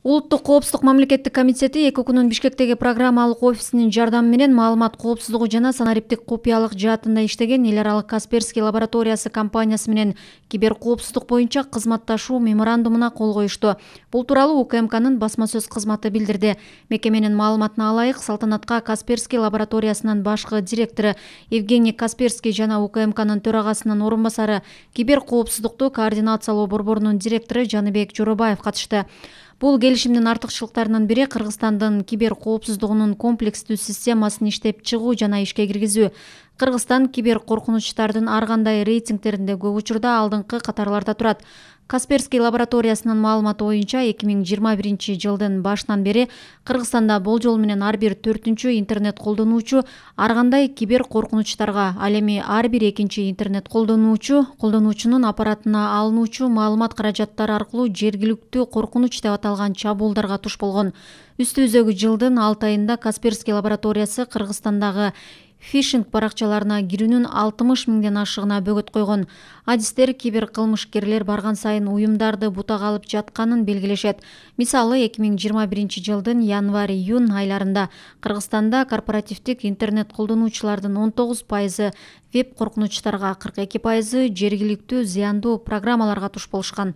Улуттук коопсуздук мамлекеттик комитети 2 күнүн Бишкектеги программалык офисинин жардамы менен маалымат коопсуздугу жана санариптик купуялык жаатында иштеген эл аралык Касперский лабораториясы компаниясы менен киберкоопсуздук боюнча кызматташуу меморандумуна кол коюшту. Бул тууралуу УКМКнын басма сөз кызматы билдирди. Мекеменин маалыматына алайык, салтанатка Касперский лабораториясынын башкы директору Евгений Касперский жана УКМКнын төрагасынын орун басары киберкоопсуздукту координациялоо борборунун директору Жаныбек Жоробаев катышты. Бул келишимдин артыкчылыктарынын бири Кыргызстандын киберкоопсуздугунун комплекстүү системасын иштеп чыгуу жана ишке киргизүү. Кыргызстан киберкоркунучтардын ар кандай рейтингтеринде көп учурда алдыңкы катарларда турат. Касперский лабораториясынын маалыматы боюнча 2021 жылдын башынан бери Кыргызстанда болжол менен ар бир 4-чү интернет колдонуучу ар кандай киберкоркунучтарга, ал эми ар бир 2-чи интернет колдонуучунун аппаратына алынуучу маалымат каражаттары аркылуу жергиликтүү коркунуч деп аталган чабуулдарга туш болгон. Үстүбүздөгү жылдын 6 айында Касперский лабораториясы Кыргызстандагы фишинг баракчаларына кирүүнүн 60 миңден ашыгына бөгөт койгон. Адистер кибер кылмышкерлер барган сайын уюмдарды бутага алып жатканын белгилешет. Мисалы 2021 жылдын январь-июнь айларында Кыргызстанда корпоративдик интернет колдонуучулардын 19% веб коркунучтарга, 42% жергиликтүү зыяндуу программаларга туш болушкан.